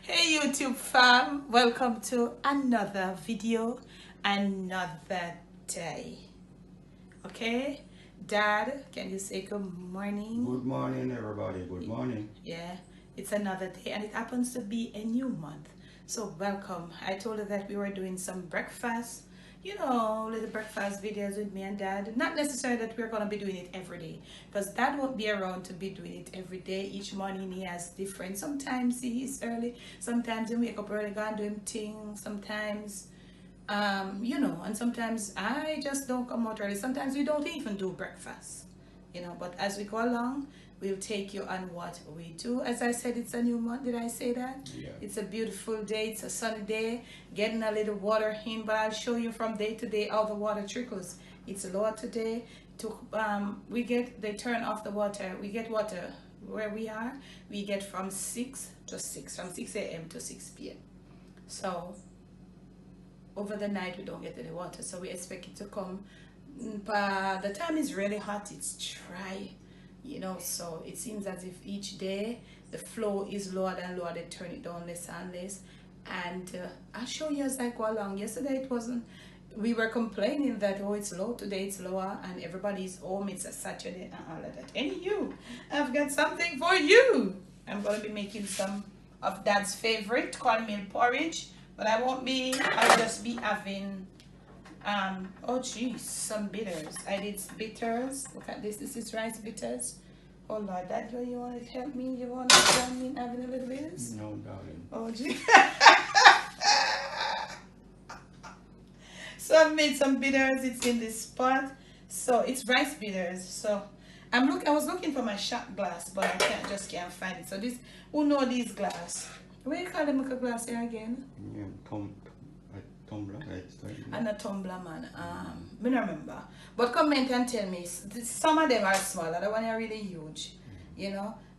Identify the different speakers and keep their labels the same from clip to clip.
Speaker 1: Hey YouTube fam, welcome to another video, another day. Okay, Dad, can you say good morning?
Speaker 2: Good morning, everybody. Good morning.
Speaker 1: Yeah, it's another day and it happens to be a new month. So welcome. I told her that we were doing some breakfast, little breakfast videos with me and Dad. Not necessarily that we're gonna be doing it every day, because Dad won't be around to be doing it every day. Each morning he has different. Sometimes he's early, sometimes he wake up early, go and do him thing. Sometimes and sometimes I just don't come out early. Sometimes we don't even do breakfast, but as we go along, we'll take you on what we do. As I said, it's a new month. Did I say that?
Speaker 2: Yeah.
Speaker 1: It's a beautiful day. It's a sunny day. Getting a little water in, but I'll show you from day to day how the water trickles. It's lower today. They turn off the water. We get water where we are. We get from 6 to 6, from 6 a.m. to 6 p.m. So over the night we don't get any water, so we expect it to come. But the time is really hot, it's dry, so it seems as if each day the flow is lower and lower. They turn it down less and less, and I'll show you as I go along. Yesterday it wasn't, we were complaining that, oh, it's low, today it's lower and everybody's home, it's a Saturday and all of that. And I've got something for you. I'm going to be making some of Dad's favorite cornmeal porridge, but I'll just be having oh geez, some bitters. I did bitters. Look at this. This is rice bitters. Oh Lord, Dad, you want to help me? You want to join me in having a little bitters?
Speaker 2: No, darling.
Speaker 1: Oh gee. So I've made some bitters. It's in this pot. So it's rice bitters. So I was looking for my shot glass, but I can't find it. So this, who know these glass? What do you call them, a glass here again?
Speaker 2: Yeah, tumbler, right?
Speaker 1: And a tumbler, man. I don't remember. But comment and tell me. Some of them are small, other one are really huge.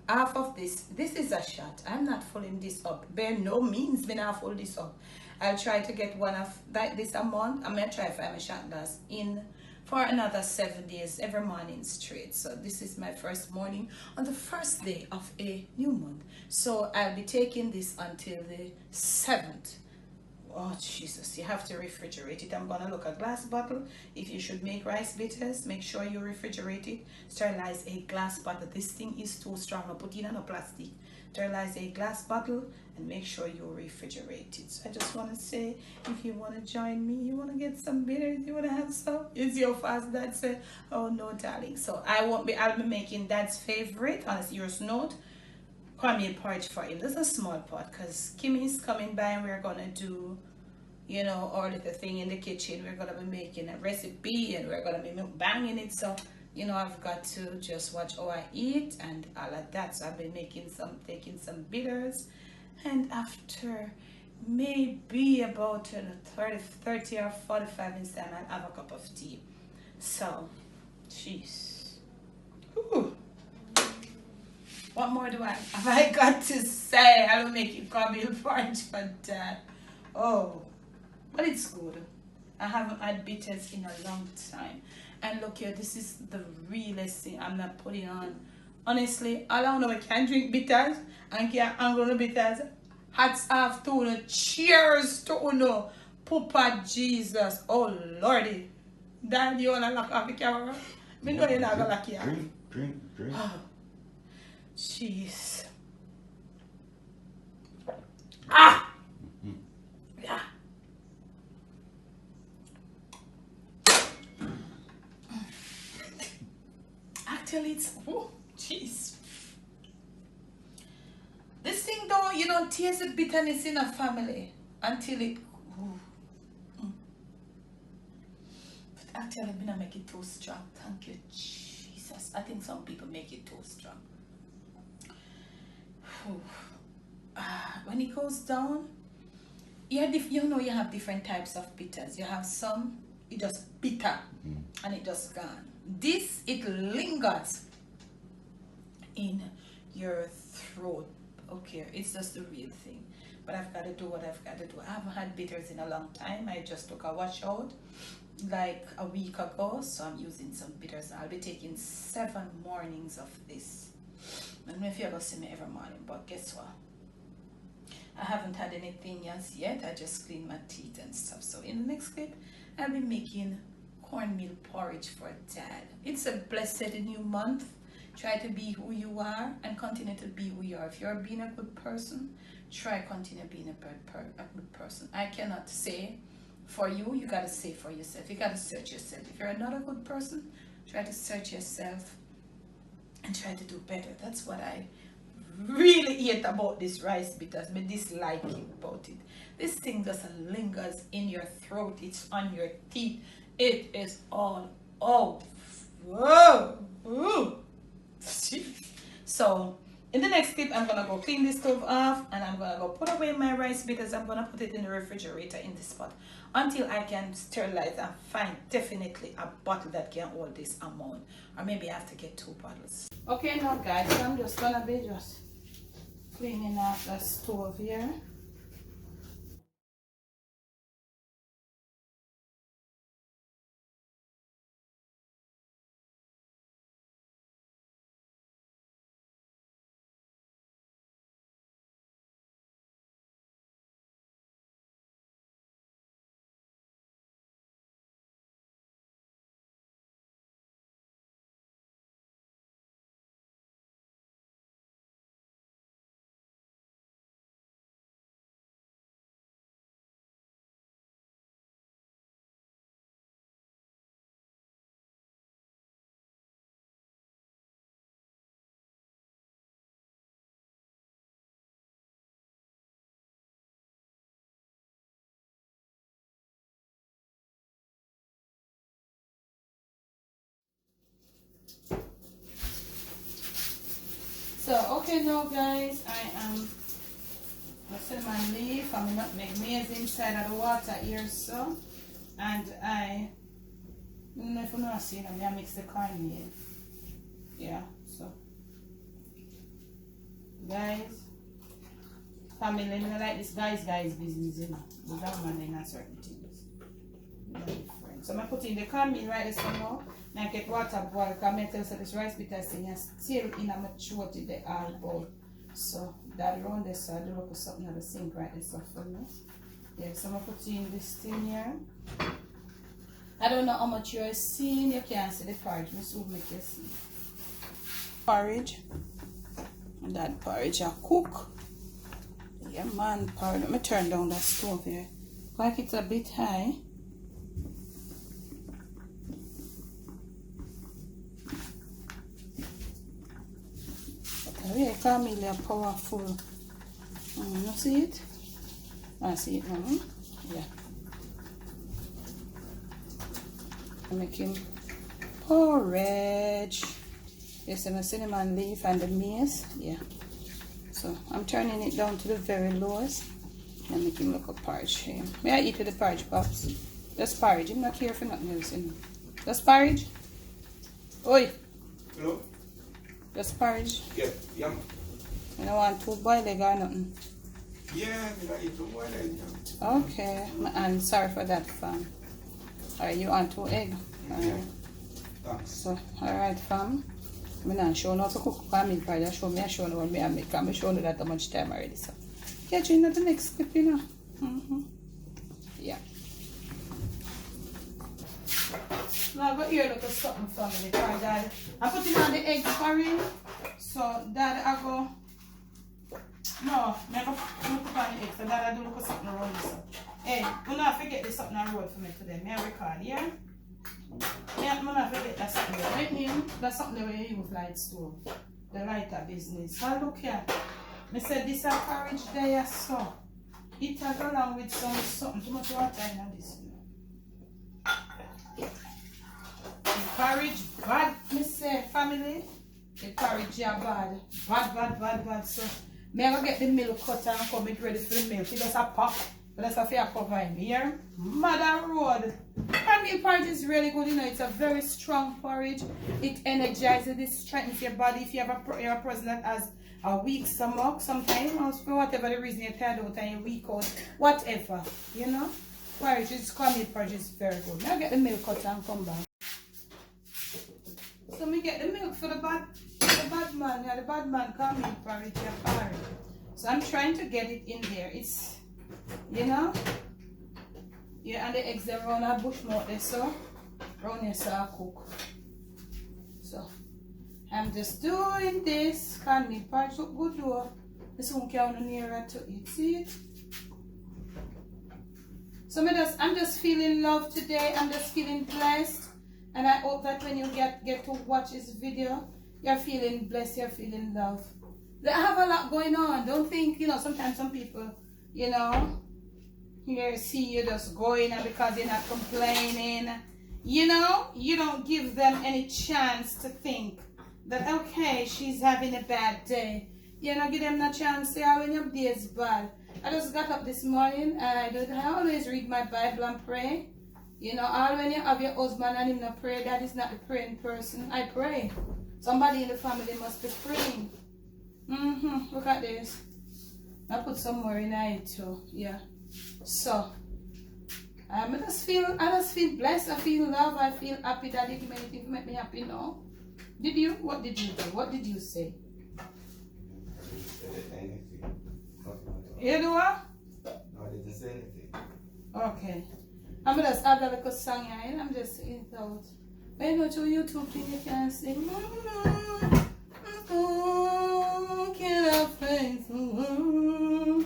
Speaker 1: Half of this is a shot. I'm not filling this up. By no means, me not fill this up. I'll try to get one of like this a month. I'm gonna try to find my shot glass in for another 7 days, every morning straight. So this is my first morning on the first day of a new month. So I'll be taking this until the 7th. Oh Jesus, you have to refrigerate it. I'm gonna look at glass bottle. If you should make rice bitters, make sure you refrigerate it. Sterilize a glass bottle. This thing is too strong. I put it in a plastic. Sterilize a glass bottle and make sure you refrigerate it. So I just want to say, if you want to join me, you want to get some bitters, you want to have some, it's your fast. Dad said, oh no darling. So I'll be making Dad's favorite, on a serious note, cornmeal porridge for him. This is a small pot because Kimmy's coming by and we're gonna do, our little thing in the kitchen. We're gonna be making a recipe and we're gonna be banging it. So I've got to just watch how I eat and all of that. So I've been taking some bitters, and after maybe about 30 or 45 minutes time, I'll have a cup of tea. So jeez, whew. What more have I got to say? I will make you cornmeal porridge for Dad. Oh, but it's good. I haven't had bitters in a long time. And look here, this is the realest thing I'm not putting on. Honestly, all I know I can drink bitters and can angle the bitters. Hats off to Uno. Cheers to Uno. Papa Jesus. Oh Lordy. Dad, you wanna lock off the camera? Me know you're not gonna lock it off.
Speaker 2: Drink.
Speaker 1: Oh, jeez. Ah! Yeah. Actually, it's, oh, jeez. This thing though, you don't taste the bitterness in a family until it, oh. But actually, I'm gonna make it too strong. Thank you, Jesus. I think some people make it too strong. When it goes down, you have different types of bitters. You have some, it just bitter and it just gone. This, it lingers in your throat. Okay, it's just the real thing. But I've got to do what I've got to do. I haven't had bitters in a long time. I just took a wash out like a week ago, so I'm using some bitters. I'll be taking 7 mornings of this. I don't know if you ever see me every morning, but guess what? I haven't had anything else yet. I just cleaned my teeth and stuff. So in the next clip, I'll be making cornmeal porridge for Dad. It's a blessed new month. Try to be who you are and continue to be who you are. If you're being a good person, try continue being a good person. I cannot say for you. You gotta say for yourself. You gotta search yourself. If you're not a good person, try to search yourself and try to do better. That's what I really hate about this rice bitters. Me dislike it about it. This thing just lingers in your throat. It's on your teeth. It is all whoa. Ooh. So in the next clip, I'm gonna go clean this stove off and I'm gonna go put away my rice because I'm gonna put it in the refrigerator in this spot until I can sterilize and find definitely a bottle that can hold this amount, or maybe I have to get 2 bottles. Okay, now guys, so I'm just gonna be just cleaning off the stove here. So okay now guys, I am the cinnamon leaf and nutmeg maize inside of the water here, so, and I don't know if you know see them, I mix the cornmeal. Yeah, so guys, family, I don't like this guys business, you know. The government in a certain things. Different. So I put in the cornmeal right this one now. Now I get water boil because I tell you this rice bitters thing is still in a mature to the all bowl. So that around this, so I do look something at the sink right this off for me. Yeah, so I'm putting this thing here. I don't know how much you're seeing. You can't see the porridge. This will make you see. Porridge. And that porridge I cook. Yeah man, porridge. Let me turn down that stove here. Like it's a bit high. But really cornmeal powerful. You see it? I see it now. Yeah. I'm making porridge. Yes, and the cinnamon leaf and the maize. Yeah. So I'm turning it down to the very lowest. I'm making look a porridge here. May I eat with the porridge, Pops? Just porridge. I'm not here for nothing else. Just porridge? Oi!
Speaker 2: Hello?
Speaker 1: Just porridge?
Speaker 2: Yeah, yum.
Speaker 1: You don't want 2 boiled egg or nothing?
Speaker 2: Yeah, I eat 2 boiled egg.
Speaker 1: Okay. And sorry for that, fam. Alright, you want 2 egg?
Speaker 2: Yeah. Thanks.
Speaker 1: So, alright, fam. I'm not sure how to cook cornmeal porridge. I show me, I show you what I make. I'm showing you that how much time already. So, catch you in the next clip, you know. Yeah. Now I got here look at something family for Dad. I'm putting on the eggs for him. So Dad I go. No, I go put on the eggs. So Dad I do look at something around this. Hey, do not forget this something I wrote for me today. May I record, yeah? Yeah, do not forget that something there. Right him, that's something where you use light stove. The lighter business. So look here. I said this a porridge there, so it has along with something too much water in this. The porridge bad, me say family. The porridge are bad. Bad. So me I go get the milk cutter and come it ready for the milk. It just a pop. But that's a fair cover in here. Mother road. Cornmeal porridge is really good, you know. It's a very strong porridge. It energizes, it strengthens your body. If you have a person that has a weak stomach, sometimes for whatever the reason you're tired out and you're weak out, whatever, you know. Porridge is cornmeal porridge is very good. Now get the milk cutter and come back. So me get the milk for the bad man. Yeah, the bad man cornmeal porridge, yeah, porridge. So I'm trying to get it in there. It's, you know, yeah, and the eggs they run a bush mouth there, so round here so I cook. So I'm just doing this. Cornmeal porridge look good though. This one can nearer to it. See it? So I'm just feeling love today. I'm just feeling blessed. And I hope that when you get to watch this video, you're feeling blessed, you're feeling love. They have a lot going on. Don't think, you know, sometimes some people, you know, here see you just going and because you're not complaining, you know, you don't give them any chance to think that, okay, she's having a bad day. You know, give them a chance to say, oh, when your day is bad. I just got up this morning and I always read my Bible and pray. You know, all when you have your husband and him not pray, that is not the praying person. I pray. Somebody in the family must be praying. Look at this. I put some more in it too. Yeah. So I just feel blessed. I feel love. I feel happy that it make me happy now. Did you? What did you do? What did you say? You do what?
Speaker 2: No, I didn't say anything.
Speaker 1: Okay. I'm just add a little song here and I'm just singing it out. But you know, to YouTube thing you can sing. Can I face the world?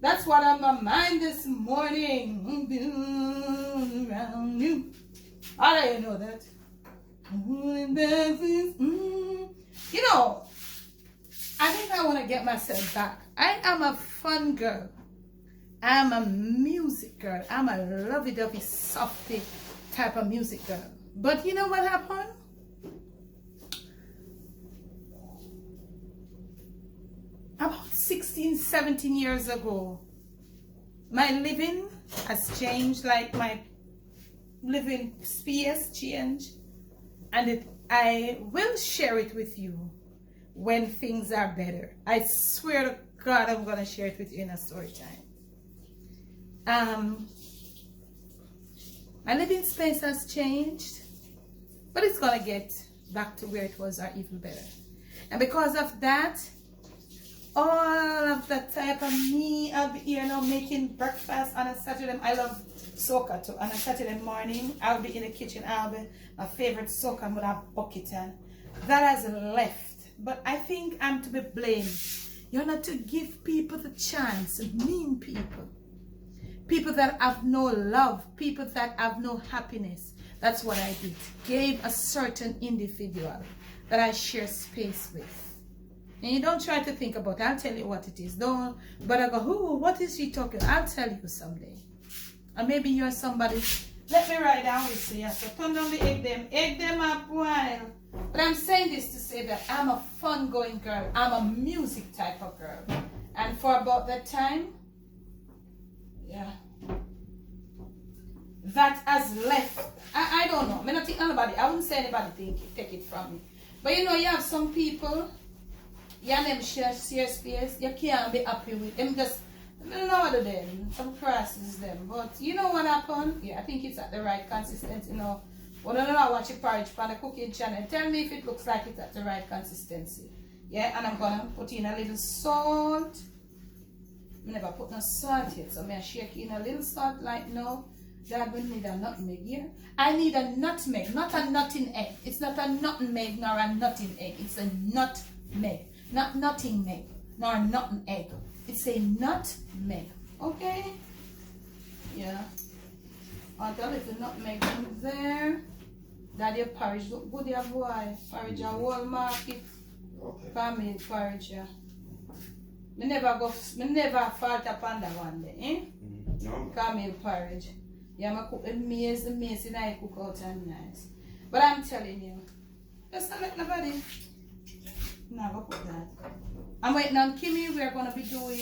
Speaker 1: That's what on my mind this morning. Around you. How do you know that? You know, I think I want to get myself back. I am a fun girl. I'm a music girl. I'm a lovey-dovey, softy type of music girl. But you know what happened? About 16, 17 years ago, my living has changed, like my living space changed. And I will share it with you when things are better. I swear to God, I'm going to share it with you in a story time. My living space has changed, but it's going to get back to where it was or even better. And because of that, all of that type of me, I'll be here now making breakfast on a Saturday. I love soca too. On a Saturday morning, I'll be in the kitchen. I'll be my favorite soca with a bucket, and that has left. But I think I'm to be blamed. You're not to give people the chance, mean people. People that have no love, people that have no happiness. That's what I did. Gave a certain individual that I share space with. And you don't try to think about it. I'll tell you what it is. Don't, but I go, oh, what is she talking? I'll tell you someday. And maybe you're somebody. Let me write down with you. So turn down the egg them up while. But I'm saying this to say that I'm a fun-going girl. I'm a music type of girl. And for about that time, yeah, that has left. I don't know. I'm not think anybody. I wouldn't say anybody take it from me. But you know, you have some people, you and them share space, you can't be happy with them. Just, I don't know what to do. Some crosses them. But you know what happened? Yeah, I think it's at the right consistency, you know. Well, I don't know, watch your porridge on the cooking channel. Tell me if it looks like it's at the right consistency. Yeah, and I'm gonna put in a little salt. I never put no salt yet, so I'm shake in a little salt like now. That we need a nutmeg here. I need a nutmeg, not a nutting egg. It's not a nutmeg nor a nutting egg. It's a nutmeg, not nutting egg nor a nutting egg. It's a nutmeg. Okay? Yeah. Add a little nutmeg in there. That your porridge look good, your boy. Porridge a whole market.
Speaker 2: Okay.
Speaker 1: Cornmeal porridge, yeah. Me never fault upon that one day, eh?
Speaker 2: No.
Speaker 1: Cornmeal porridge. Yeah, I cook the maize and I cook out and nice. But I'm telling you, just don't let nobody. Never put that. I'm waiting on Kimmy. We're gonna be doing,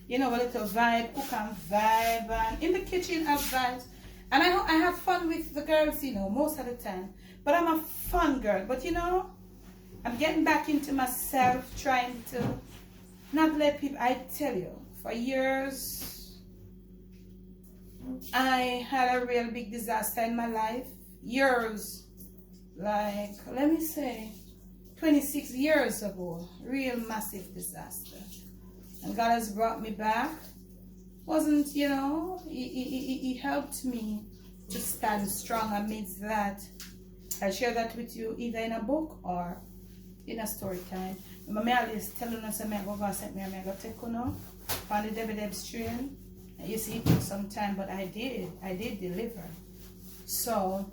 Speaker 1: you know, a little vibe, cook and vibe, and in the kitchen I vibes. And I have fun with the girls, you know, most of the time. But I'm a fun girl. But you know, I'm getting back into myself, trying to not let people. I tell you, for years, I had a real big disaster in my life. Years, like, let me say, 26 years ago, real massive disaster. and God has brought me back. Wasn't, you know, he helped me to stand strong amidst that. I share that with you either in a book or in a story time. My always telling us I'm going to send me, I'm going to take you know, on the Deb's train. You see, it took some time, but I did deliver. So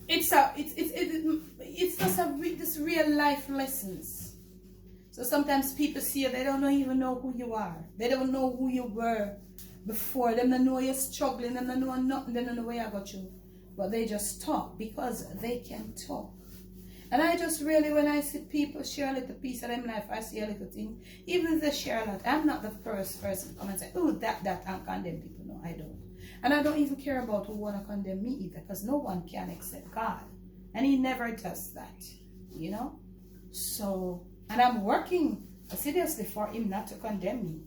Speaker 1: it's just this real life lessons. So sometimes people see you, they don't even know who you are. They don't know who you were before. They don't know you're struggling, they don't know nothing, they don't know where I got you. But they just talk because they can talk. And I just really, when I see people share a little piece of their life, I see a little thing. Even if they share a lot, I'm not the first person to come and say, oh, that, and condemn people. No, I don't. And I don't even care about who want to condemn me either, because no one can except God. And he never does that, you know? So, and I'm working seriously for him not to condemn me.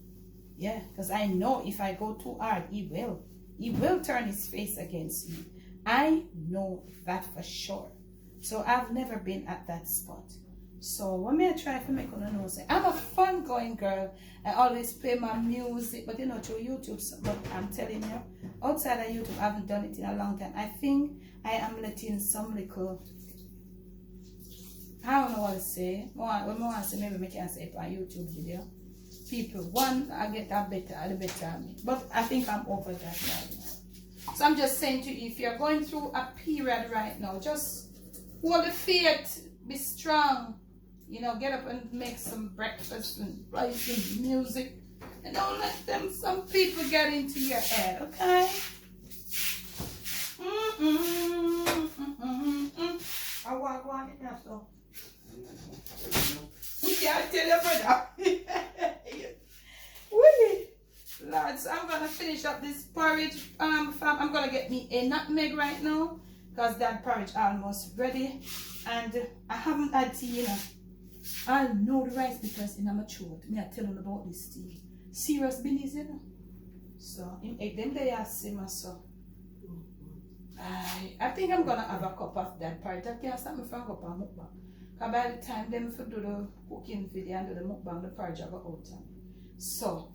Speaker 1: Yeah, because I know if I go too hard, he will. He will turn his face against me. I know that for sure. So I've never been at that spot. So when I try to make on know, say I'm a fun going girl. I always play my music, but you know, through YouTube. But I'm telling you, outside of YouTube, I haven't done it in a long time. I think I am letting some little, I don't know what to say. When I want to say, maybe I can say it on YouTube video. People, one, I get that better, the better me. But I think I'm over that right now. So I'm just saying to you, if you're going through a period right now, just hold the faith, be strong. You know, get up and make some breakfast and play some music. And don't let them, some people get into your head, okay? I walk on it now, so. Yeah, I tell you, brother. Wee. Lord, so I'm gonna finish up this porridge. Fam, I'm gonna get me a nutmeg right now, because that porridge almost ready. And I haven't had tea, you know. I know the rice because in my throat. Me I tell them about this tea. Serious business, you know. So in them they are same so. I think I'm gonna have a cup of that porridge. I can't stop me from a cup of mukbang. Because by the time them for do the cooking video and do the mukbang, the porridge will go out time. So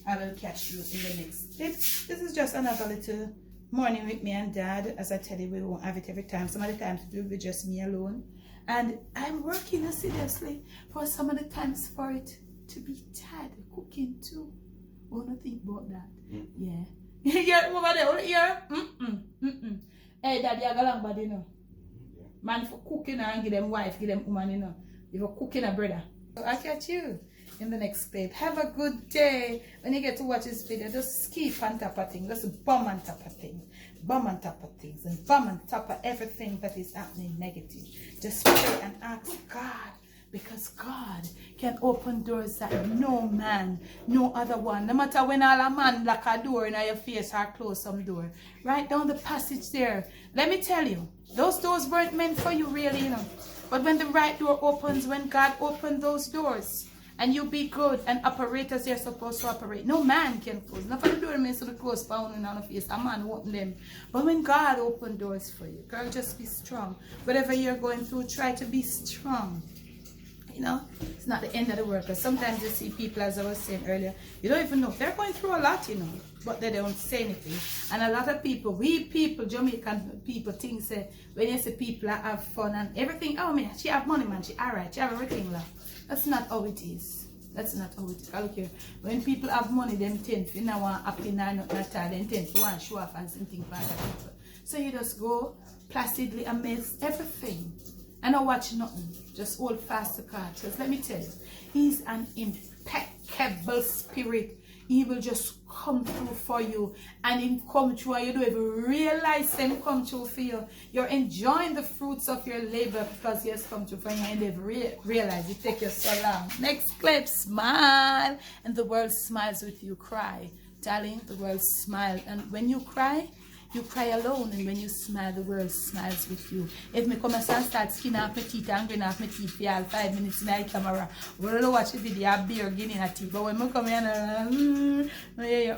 Speaker 1: I will catch you in the next clip. This is just another little morning with me and Dad. As I tell you, we won't have it every time. Some of the times it will be just me alone. And I'm working assiduously for some of the times for it to be Dad cooking too. Wanna think about that? Yeah. Yeah, over there, yeah. Hey, Dad, you got body, you know. Man for cooking and give them wife, give them woman, you know. You for cooking a brother. So I'll catch you in the next clip. Have a good day. When you get to watch this video, just keep on top of things. Just bomb on top of things. Bomb on top of things. And bomb on top of everything that is happening negative. Just pray and ask God. Because God can open doors that no man, no other one. No matter when all a man lock a door in your face or close some door. Write down the passage there. Let me tell you, those doors weren't meant for you really, you know. But when the right door opens, when God opened those doors, and you be good and operate as you're supposed to operate. No man can close. Not for the door means to the close pound in the face. A man open them. But when God opened doors for you, girl, just be strong. Whatever you're going through, try to be strong. You know, it's not the end of the world. Because sometimes you see people, as I was saying earlier, you don't even know. They're going through a lot, you know, but they don't say anything. And a lot of people, we people, Jamaican people, think say, when you see people that have fun and everything, oh man, she have money, man, she alright, she have everything left. That's not how it is. That's not how it is. Look here, when people have money, them tend to not want happy, not time, they tend to want to show off and something for other people. So you just go placidly amidst everything. And not watch nothing. Just hold fast to God. Because let me tell you, He's an impeccable spirit. He will just come through for you. And Him come through and you don't even realize Him come through for you. You're enjoying the fruits of your labor because He has come through for you and you never realize it take you so long. Next clip, smile. And the world smiles with you. Cry. Darling, the world smiles. And when you cry alone, and when you smile, the world smiles with you. If me come and start skin off my teeth and grin off my teeth for all 5 minutes in the camera, we'll watch the video, I'll be getting a teeth. But when I come in,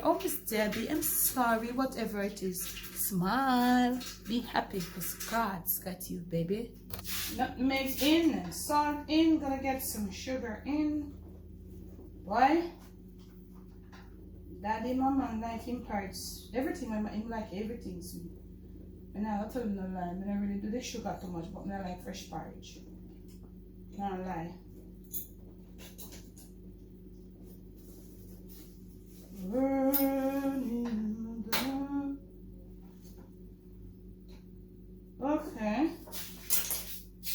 Speaker 1: oh, Miss Debbie, I'm sorry, whatever it is, Smile. Be happy because God's got you, baby. Nutmeg in, salt in. Gonna get some sugar in. Why? Daddy, mama, like him parts. Everything, him like everything sweet. And I'll tell you no lie. I don't really do the sugar too much, but I like fresh porridge. Can't lie. Okay.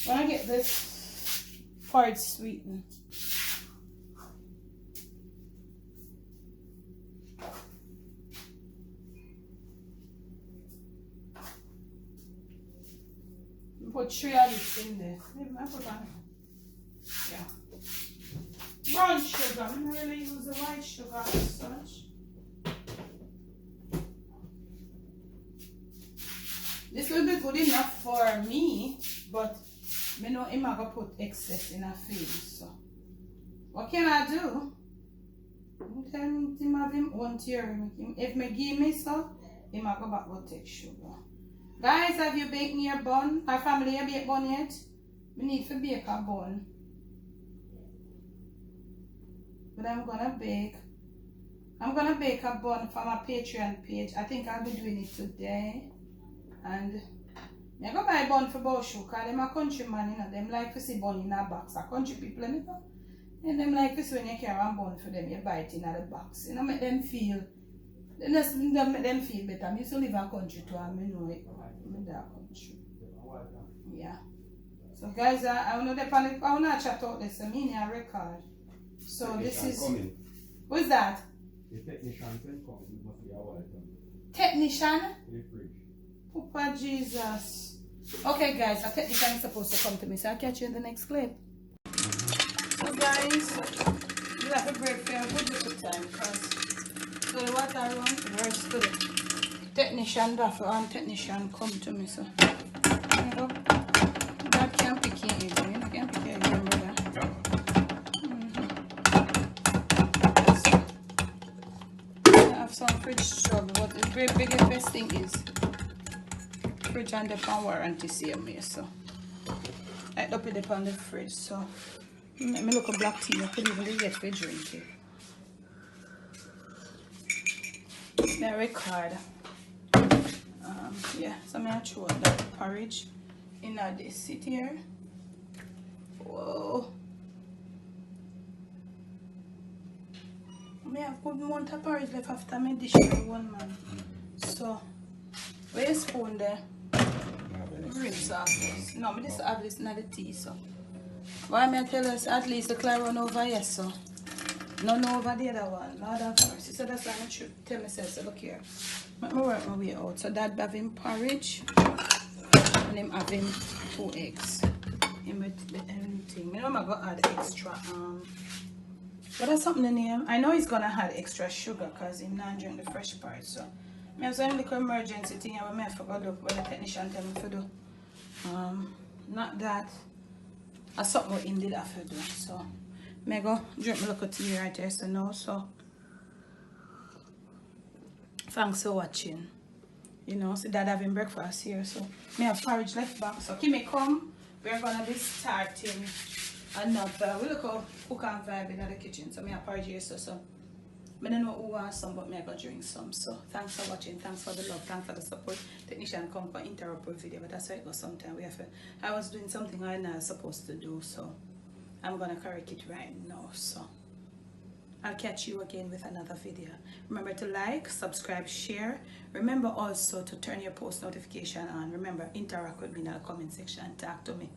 Speaker 1: When I get this porridge sweetened. Put 3 of this in there. Maybe I put on. Yeah. Brown sugar. I don't really use the white sugar as such. This will be good enough for me, but I know I'm not going to put excess in a food. So, what can I do? I can have him own theory. If me give me so, I'm going to go back and take sugar. Guys, have you baked your bun? Our family have baked bun yet? We need to bake a bun. But I'm gonna bake a bun for my Patreon page. I think I'll be doing it today. And I go buy bun for Boshu because them a countryman, you know. Them like to see bun in a box. A country people, you know. And them like to see when you carry a bun for them, you buy it in a box. You know, make them feel. Make them feel better. I used to live in a country too, and I know it. I'm in that country. Yeah. So guys, I want to chat out this. I mean, I record. So this is. Coming. Who's that?
Speaker 2: The technician can come. It must be a while.
Speaker 1: Technician?
Speaker 2: The fridge.
Speaker 1: Papa Jesus. Okay, guys, a technician is supposed to come to me, so I'll catch you in the next clip. So guys, we have a break for a good little time because so the water run, where's the technician technician come to me, so you know, God can't pick you easy, you can't pick you easy, brother. I have some fridge trouble, but the biggest best thing is fridge and the pan warranty same me, so I up it on the fridge, so let me look a black tea, I could even get for drinking. My record. Yeah, so I'm gonna throw that porridge in this sit here. Whoa. I have good amount of porridge left after my dish for one man. So where's the spoon there? Rinse off this. No, I just have this in the tea, so. Why may I tell us at least the clear run over here, so. None over the other one. Lord have mercy. So that's why I should tell myself, so look here. Let me work my way out. So that having porridge and him having 2 eggs. Him with the everything. You know I'm gonna add extra but that's something in him. I know he's gonna add extra sugar because he's not drinking the fresh part. So I have some little emergency thing I may forgot look what the technician tell me to do. Not that. That's something what him did have to do. So I go drink my little tea right there, so now, so thanks for watching. You know, so Dad having breakfast here, so I have porridge left back. So Kimmy come, we're gonna be starting another, we look how cook and vibe in the kitchen. So I have porridge here, so I don't know who wants some, but I go drink some. So thanks for watching, thanks for the love, thanks for the support. Technician come for interrupt the video, but that's how it goes sometimes. We have to, I was doing something I'm not supposed to do, so I'm gonna correct it right now. So I'll catch you again with another video. Remember to like, subscribe, share. Remember also to turn your post notification on. Remember, interact with me in the comment section and talk to me.